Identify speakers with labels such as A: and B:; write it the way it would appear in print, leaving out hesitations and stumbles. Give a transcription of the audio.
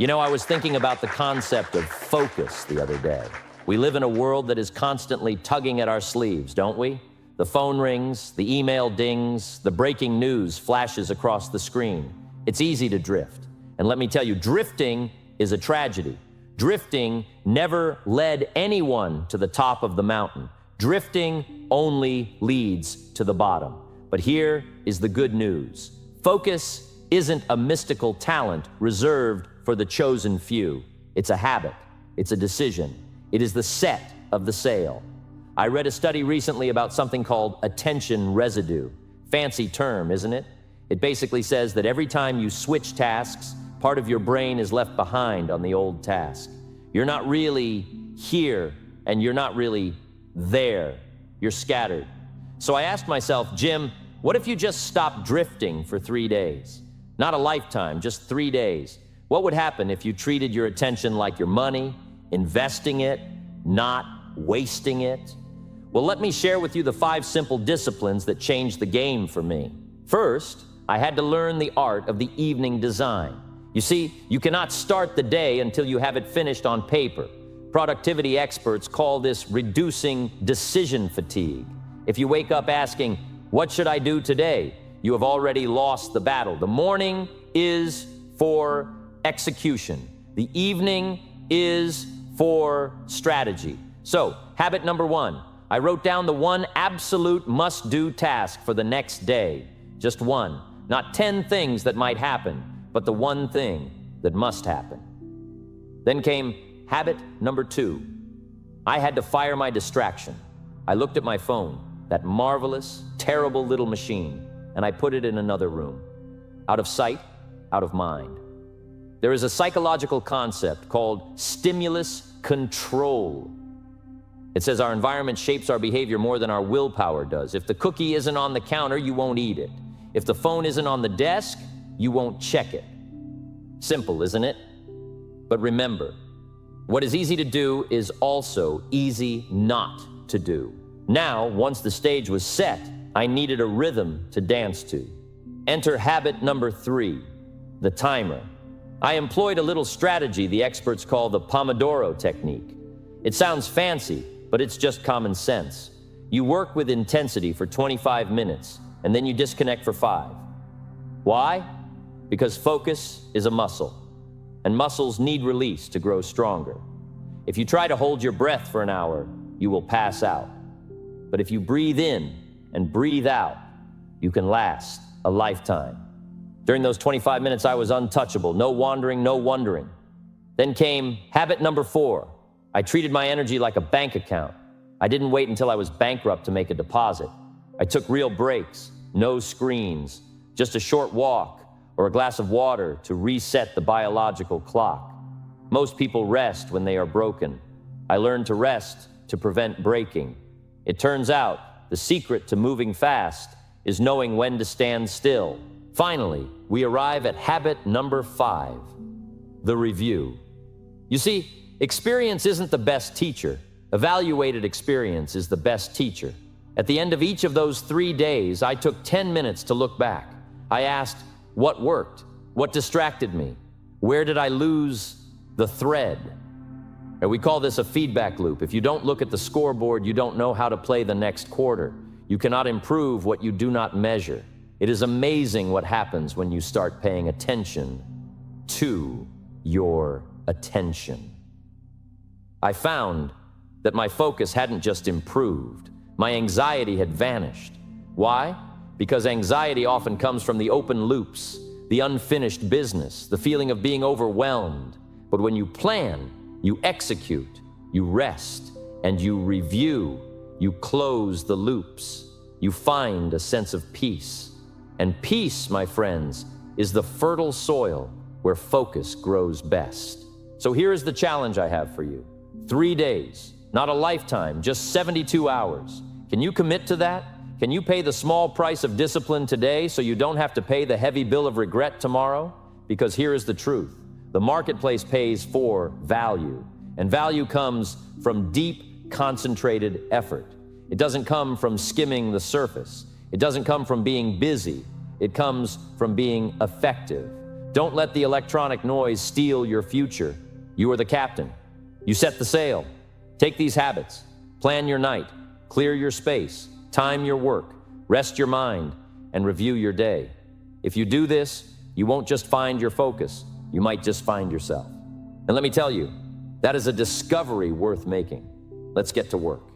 A: You know, I was thinking about the concept of focus the other day. We live in a world that is constantly tugging at our sleeves, don't we? The phone rings, the email dings, the breaking news flashes across the screen. It's easy to drift. And let me tell you, drifting is a tragedy. Drifting never led anyone to the top of the mountain. Drifting only leads to the bottom. But here is the good news. Focus isn't a mystical talent reserved for the chosen few. It's a habit. It's a decision. It is the set of the sail. I read a study recently about something called attention residue. Fancy term, isn't it? It basically says that every time you switch tasks, part of your brain is left behind on the old task. You're not really here, and you're not really there. You're scattered. So I asked myself, Jim, what if you just stopped drifting for 3 days? Not a lifetime, just 3 days. What would happen if you treated your attention like your money, investing it, not wasting it? Well, let me share with you the 5 simple disciplines that changed the game for me. First, I had to learn the art of the evening design. You see, you cannot start the day until you have it finished on paper. Productivity experts call this reducing decision fatigue. If you wake up asking, what should I do today? You have already lost the battle. The morning is for execution. The evening is for strategy. So, habit number 1, I wrote down the one absolute must-do task for the next day. Just one. Not 10 things that might happen, but the one thing that must happen. Then came habit number 2. I had to fire my distraction. I looked at my phone, that marvelous, terrible little machine, and I put it in another room. Out of sight, out of mind. There is a psychological concept called stimulus control. It says our environment shapes our behavior more than our willpower does. If the cookie isn't on the counter, you won't eat it. If the phone isn't on the desk, you won't check it. Simple, isn't it? But remember, what is easy to do is also easy not to do. Now, once the stage was set, I needed a rhythm to dance to. Enter habit number 3, the timer. I employed a little strategy the experts call the Pomodoro technique. It sounds fancy, but it's just common sense. You work with intensity for 25 minutes, and then you disconnect for 5. Why? Because focus is a muscle, and muscles need release to grow stronger. If you try to hold your breath for an hour, you will pass out. But if you breathe in and breathe out, you can last a lifetime. During those 25 minutes, I was untouchable. No wandering, no wondering. Then came habit number 4. I treated my energy like a bank account. I didn't wait until I was bankrupt to make a deposit. I took real breaks, no screens, just a short walk or a glass of water to reset the biological clock. Most people rest when they are broken. I learned to rest to prevent breaking. It turns out the secret to moving fast is knowing when to stand still. Finally, we arrive at habit number 5, the review. You see, experience isn't the best teacher. Evaluated experience is the best teacher. At the end of each of those 3 days, I took 10 minutes to look back. I asked, what worked? What distracted me? Where did I lose the thread? And we call this a feedback loop. If you don't look at the scoreboard, you don't know how to play the next quarter. You cannot improve what you do not measure. It is amazing what happens when you start paying attention to your attention. I found that my focus hadn't just improved. My anxiety had vanished. Why? Because anxiety often comes from the open loops, the unfinished business, the feeling of being overwhelmed. But when you plan, you execute, you rest, and you review, you close the loops. You find a sense of peace. And peace, my friends, is the fertile soil where focus grows best. So here is the challenge I have for you. 3 days, not a lifetime, just 72 hours. Can you commit to that? Can you pay the small price of discipline today so you don't have to pay the heavy bill of regret tomorrow? Because here is the truth. The marketplace pays for value, and value comes from deep, concentrated effort. It doesn't come from skimming the surface. It doesn't come from being busy. It comes from being effective. Don't let the electronic noise steal your future. You are the captain. You set the sail. Take these habits. Plan your night. Clear your space. Time your work. Rest your mind. And review your day. If you do this, you won't just find your focus. You might just find yourself. And let me tell you, that is a discovery worth making. Let's get to work.